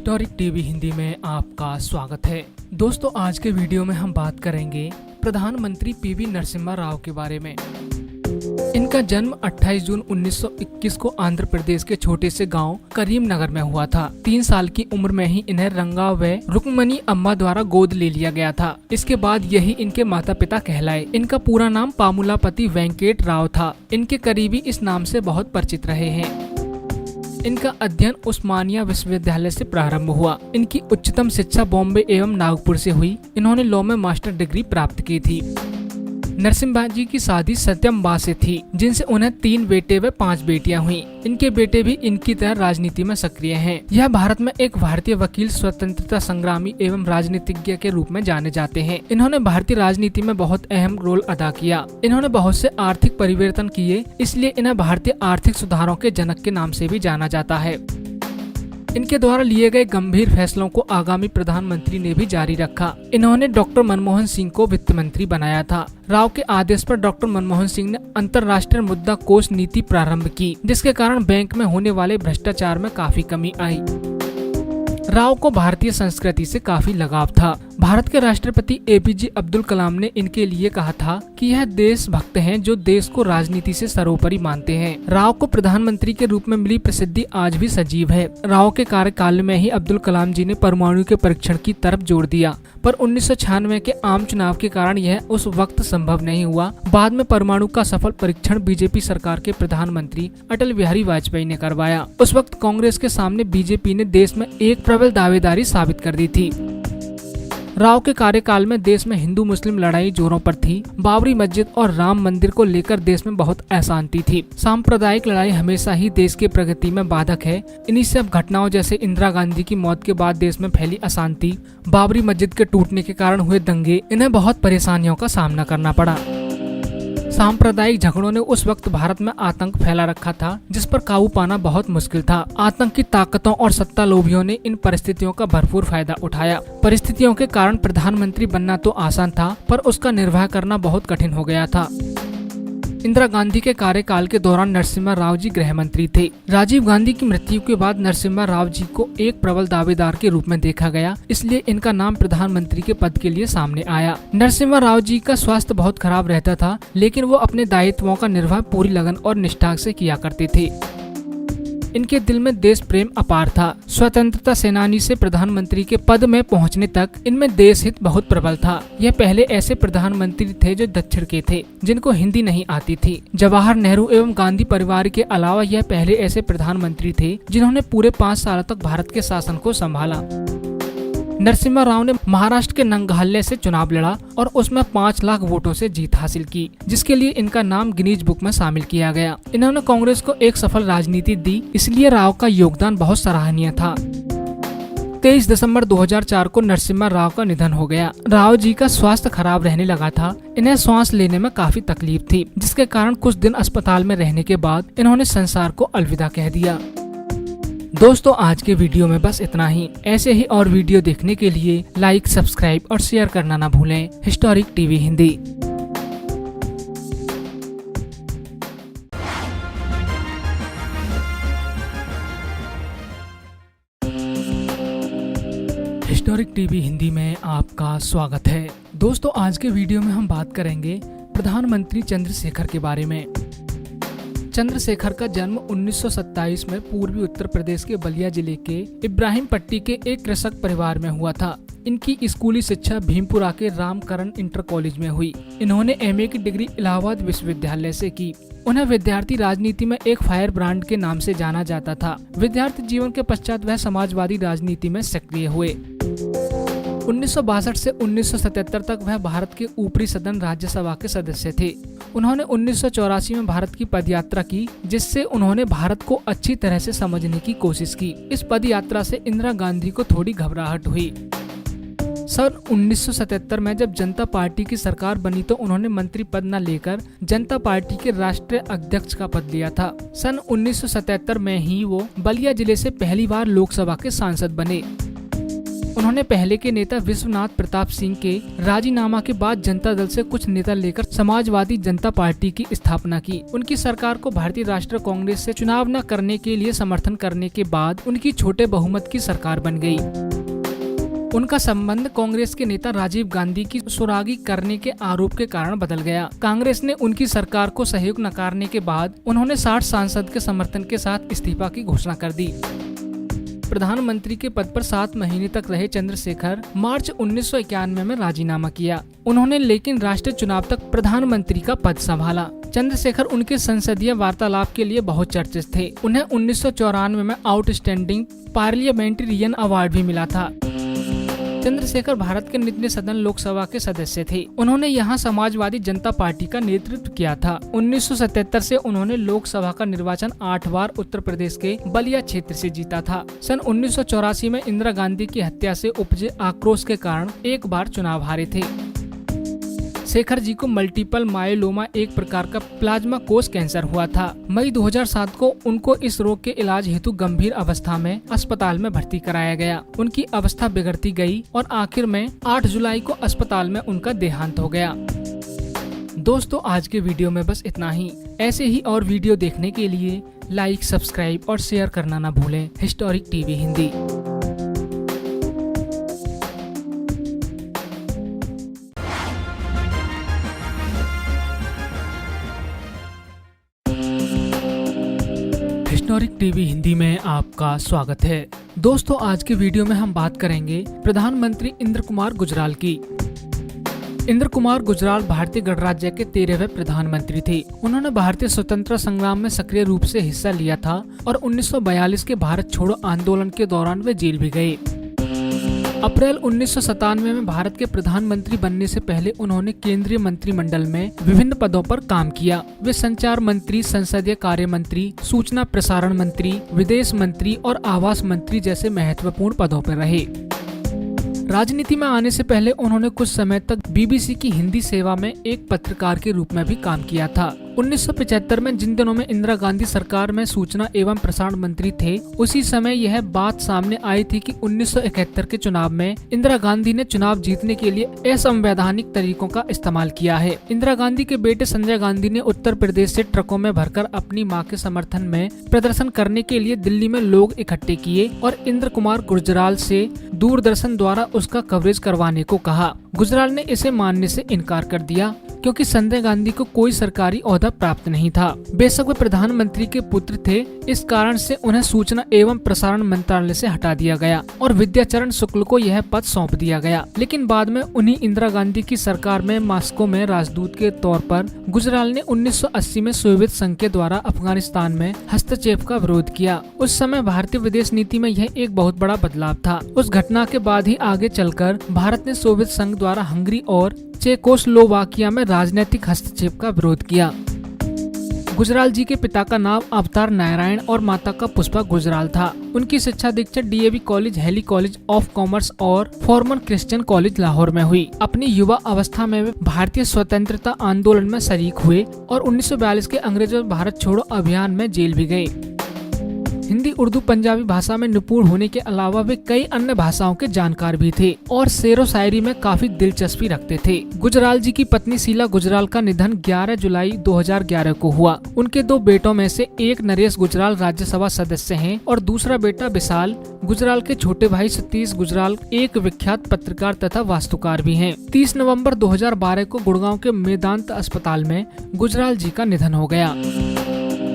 Historic TV Hindi में आपका स्वागत है। दोस्तों, आज के वीडियो में हम बात करेंगे प्रधानमंत्री पीवी नरसिम्हा राव के बारे में। इनका जन्म 28 जून 1921 को आंध्र प्रदेश के छोटे से गांव करीमनगर में हुआ था। 3 साल की उम्र में ही इन्हें रंगा व रुक्मणी अम्मा द्वारा गोद ले लिया गया था। इसके बाद यही इनके माता पिता कहलाए। इनका पूरा नाम पामुलापति वेंकट राव था। इनके करीबी इस नाम से बहुत परिचित रहे हैं। इनका अध्ययन उस्मानिया विश्वविद्यालय से प्रारंभ हुआ। इनकी उच्चतम शिक्षा बॉम्बे एवं नागपुर से हुई। इन्होंने लॉ में मास्टर डिग्री प्राप्त की थी। नरसिम्हा जी की शादी सत्यम्बा से थी, जिनसे उन्हें 3 बेटे व 5 बेटियां हुई। इनके बेटे भी इनकी तरह राजनीति में सक्रिय हैं। यह भारत में एक भारतीय वकील, स्वतंत्रता संग्रामी एवं राजनीतिज्ञ के रूप में जाने जाते हैं। इन्होंने भारतीय राजनीति में बहुत अहम रोल अदा किया। इन्होंने बहुत से आर्थिक परिवर्तन किए, इसलिए इन्हें भारतीय आर्थिक सुधारों के जनक के नाम से भी जाना जाता है। इनके द्वारा लिए गए गंभीर फैसलों को आगामी प्रधानमंत्री ने भी जारी रखा। इन्होंने डॉक्टर मनमोहन सिंह को वित्त मंत्री बनाया था। राव के आदेश पर डॉक्टर मनमोहन सिंह ने अंतर्राष्ट्रीय मुद्रा कोष नीति प्रारंभ की, जिसके कारण बैंक में होने वाले भ्रष्टाचार में काफी कमी आई। राव को भारतीय संस्कृति से काफी लगाव था। भारत के राष्ट्रपति एपीजे अब्दुल कलाम ने इनके लिए कहा था कि यह देशभक्त हैं जो देश को राजनीति से सर्वोपरि मानते हैं। राव को प्रधानमंत्री के रूप में मिली प्रसिद्धि आज भी सजीव है। राव के कार्यकाल में ही अब्दुल कलाम जी ने परमाणु के परीक्षण की तरफ जोर दिया, पर 1996 के आम चुनाव के कारण यह उस वक्त संभव नहीं हुआ। बाद में परमाणु का सफल परीक्षण बीजेपी सरकार के प्रधानमंत्री अटल बिहारी वाजपेयी ने करवाया। उस वक्त कांग्रेस के सामने बीजेपी ने देश में एक प्रबल दावेदारी साबित कर दी थी। राव के कार्यकाल में देश में हिंदू मुस्लिम लड़ाई जोरों पर थी। बाबरी मस्जिद और राम मंदिर को लेकर देश में बहुत अशांति थी। सांप्रदायिक लड़ाई हमेशा ही देश की प्रगति में बाधक है। इन्हीं सब घटनाओं जैसे इंदिरा गांधी की मौत के बाद देश में फैली अशांति, बाबरी मस्जिद के टूटने के कारण हुए दंगे, इन्हें बहुत परेशानियों का सामना करना पड़ा। सांप्रदायिक झगड़ों ने उस वक्त भारत में आतंक फैला रखा था, जिस पर काबू पाना बहुत मुश्किल था। आतंकी ताकतों और सत्ता लोभियों ने इन परिस्थितियों का भरपूर फायदा उठाया। परिस्थितियों के कारण प्रधानमंत्री बनना तो आसान था, पर उसका निर्वाह करना बहुत कठिन हो गया था। इंदिरा गांधी के कार्यकाल के दौरान नरसिम्हा राव जी गृह मंत्री थे। राजीव गांधी की मृत्यु के बाद नरसिम्हा राव जी को एक प्रबल दावेदार के रूप में देखा गया, इसलिए इनका नाम प्रधानमंत्री के पद के लिए सामने आया। नरसिम्हा राव जी का स्वास्थ्य बहुत खराब रहता था, लेकिन वो अपने दायित्वों का निर्वाह पूरी लगन और निष्ठा से किया करते थे। इनके दिल में देश प्रेम अपार था। स्वतंत्रता सेनानी से प्रधानमंत्री के पद में पहुंचने तक इनमें देश हित बहुत प्रबल था। यह पहले ऐसे प्रधानमंत्री थे जो दक्षिण के थे, जिनको हिंदी नहीं आती थी। जवाहर नेहरू एवं गांधी परिवार के अलावा यह पहले ऐसे प्रधानमंत्री थे जिन्होंने पूरे 5 साल तक भारत के शासन को संभाला। नरसिम्हा राव ने महाराष्ट्र के नंगाहल्ले से चुनाव लड़ा और उसमें 5 लाख वोटों से जीत हासिल की, जिसके लिए इनका नाम गिनीज बुक में शामिल किया गया। इन्होंने कांग्रेस को एक सफल राजनीति दी, इसलिए राव का योगदान बहुत सराहनीय था। 23 दिसंबर 2004 को नरसिम्हा राव का निधन हो गया। राव जी का स्वास्थ्य खराब रहने लगा था। इन्हें सांस लेने में काफी तकलीफ थी, जिसके कारण कुछ दिन अस्पताल में रहने के बाद इन्होंने संसार को अलविदा कह दिया। दोस्तों, आज के वीडियो में बस इतना ही। ऐसे ही और वीडियो देखने के लिए लाइक, सब्सक्राइब और शेयर करना ना भूलें। Historic TV Hindi. Historic TV Hindi में आपका स्वागत है। दोस्तों, आज के वीडियो में हम बात करेंगे प्रधानमंत्री चंद्रशेखर के बारे में। चंद्रशेखर का जन्म 1927 में पूर्वी उत्तर प्रदेश के बलिया जिले के इब्राहिम पट्टी के एक कृषक परिवार में हुआ था। इनकी स्कूली शिक्षा भीमपुरा के रामकरण इंटर कॉलेज में हुई। इन्होंने एमए की डिग्री इलाहाबाद विश्वविद्यालय से की। उन्हें विद्यार्थी राजनीति में एक फायर ब्रांड के नाम से जाना जाता था। विद्यार्थी जीवन के पश्चात वह समाजवादी राजनीति में सक्रिय हुए। 1962 से 1977 तक वह भारत के ऊपरी सदन राज्यसभा के सदस्य थे। उन्होंने 1984 में भारत की पदयात्रा की, जिससे उन्होंने भारत को अच्छी तरह से समझने की कोशिश की। इस पदयात्रा से इंदिरा गांधी को थोड़ी घबराहट हुई। सन 1977 में जब जनता पार्टी की सरकार बनी तो उन्होंने मंत्री पद न लेकर जनता पार्टी के राष्ट्रीय अध्यक्ष का पद लिया था। सन 1977 में ही वो बलिया जिले से पहली बार लोकसभा के सांसद बने। उन्होंने पहले के नेता विश्वनाथ प्रताप सिंह के राजीनामा के बाद जनता दल से कुछ नेता लेकर समाजवादी जनता पार्टी की स्थापना की। उनकी सरकार को भारतीय राष्ट्रीय कांग्रेस से चुनाव न करने के लिए समर्थन करने के बाद उनकी छोटे बहुमत की सरकार बन गई। उनका संबंध कांग्रेस के नेता राजीव गांधी की सुरागी करने के आरोप के कारण बदल गया। कांग्रेस ने उनकी सरकार को सहयोग नकारने के बाद उन्होंने 60 सांसद के समर्थन के साथ इस्तीफा की घोषणा कर दी। प्रधानमंत्री के पद पर 7 महीने तक रहे चंद्रशेखर मार्च 1991 में राजीनामा किया। उन्होंने लेकिन राष्ट्रीय चुनाव तक प्रधानमंत्री का पद संभाला। चंद्रशेखर उनके संसदीय वार्तालाप के लिए बहुत चर्चित थे। उन्हें 1994 में आउटस्टैंडिंग पार्लियामेंटेरियन अवार्ड भी मिला था। चंद्रशेखर भारत के निचले सदन लोकसभा के सदस्य थे। उन्होंने यहाँ समाजवादी जनता पार्टी का नेतृत्व किया था। 1977 से उन्होंने लोकसभा का निर्वाचन 8 बार उत्तर प्रदेश के बलिया क्षेत्र से जीता था। सन 1984 में इंदिरा गांधी की हत्या से उपजे आक्रोश के कारण एक बार चुनाव हारे थे। शेखर जी को मल्टीपल मायोलोमा, एक प्रकार का प्लाज्मा कोष कैंसर हुआ था। मई 2007 को उनको इस रोग के इलाज हेतु गंभीर अवस्था में अस्पताल में भर्ती कराया गया। उनकी अवस्था बिगड़ती गई और आखिर में 8 जुलाई को अस्पताल में उनका देहांत हो गया। दोस्तों, आज के वीडियो में बस इतना ही। ऐसे ही और वीडियो देखने के लिए लाइक, सब्सक्राइब और शेयर करना न भूलें। Historic TV Hindi. Historic TV Hindi में आपका स्वागत है। दोस्तों, आज के वीडियो में हम बात करेंगे प्रधानमंत्री इंद्र कुमार गुजराल की। इंद्र कुमार गुजराल भारतीय गणराज्य के 13वें प्रधानमंत्री थे। उन्होंने भारतीय स्वतंत्रता संग्राम में सक्रिय रूप से हिस्सा लिया था और 1942 के भारत छोड़ो आंदोलन के दौरान वे जेल भी गए। अप्रैल 1997 में भारत के प्रधानमंत्री बनने से पहले उन्होंने केंद्रीय मंत्रिमंडल में विभिन्न पदों पर काम किया। वे संचार मंत्री, संसदीय कार्य मंत्री, सूचना प्रसारण मंत्री, विदेश मंत्री और आवास मंत्री जैसे महत्वपूर्ण पदों पर रहे। राजनीति में आने से पहले उन्होंने कुछ समय तक बीबीसी की हिंदी सेवा में एक पत्रकार के रूप में भी काम किया था। 1975 में, जिन दिनों में इंदिरा गांधी सरकार में सूचना एवं प्रसारण मंत्री थे, उसी समय यह बात सामने आई थी कि 1971 के चुनाव में इंदिरा गांधी ने चुनाव जीतने के लिए असंवैधानिक तरीकों का इस्तेमाल किया है। इंदिरा गांधी के बेटे संजय गांधी ने उत्तर प्रदेश से ट्रकों में भरकर अपनी मां के समर्थन में प्रदर्शन करने के लिए दिल्ली में लोग इकट्ठे किए और इंद्र कुमार गुजराल से दूरदर्शन द्वारा उसका कवरेज करवाने को कहा। गुजराल ने इसे मानने से इनकार कर दिया क्योंकि संजय गांधी को कोई सरकारी ओहदा प्राप्त नहीं था। बेशक वे प्रधानमंत्री के पुत्र थे, इस कारण से उन्हें सूचना एवं प्रसारण मंत्रालय से हटा दिया गया और विद्याचरण शुक्ल को यह पद सौंप दिया गया। लेकिन बाद में उन्हीं इंदिरा गांधी की सरकार में मॉस्को में राजदूत के तौर पर गुजराल ने 1980 में सोवियत संघ के द्वारा अफगानिस्तान में हस्तक्षेप का विरोध किया। उस समय भारतीय विदेश नीति में यह एक बहुत बड़ा बदलाव था। उस घटना के बाद ही आगे चलकर भारत ने सोवियत संघ द्वारा हंगरी और चेकोस्लोवाकिया में राजनीतिक हस्तक्षेप का विरोध किया। गुजराल जी के पिता का नाम अवतार नारायण और माता का पुष्पा गुजराल था। उनकी शिक्षा दीक्षा DAV College, Hailey College of Commerce और फॉर्मर क्रिश्चियन कॉलेज लाहौर में हुई। अपनी युवा अवस्था में वे भारतीय स्वतंत्रता आंदोलन में शरीक हुए और 1942 के अंग्रेजों भारत छोड़ो अभियान में जेल भी गए। हिंदी, उर्दू, पंजाबी भाषा में निपुण होने के अलावा वे कई अन्य भाषाओं के जानकार भी थे और शेरो शायरी में काफी दिलचस्पी रखते थे। गुजराल जी की पत्नी शीला गुजराल का निधन 11 जुलाई 2011 को हुआ। उनके 2 बेटों में से एक नरेश गुजराल राज्यसभा सदस्य हैं और दूसरा बेटा विशाल गुजराल के छोटे भाई सतीश गुजराल एक विख्यात पत्रकार तथा वास्तुकार भी हैं। 30 नवंबर 2012 को गुड़गांव के मेदांत अस्पताल में गुजराल जी का निधन हो गया।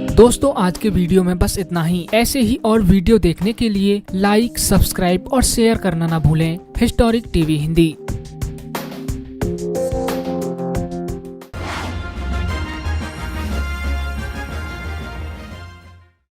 दोस्तों, आज के वीडियो में बस इतना ही। ऐसे ही और वीडियो देखने के लिए लाइक, सब्सक्राइब और शेयर करना ना भूलें। Historic TV Hindi.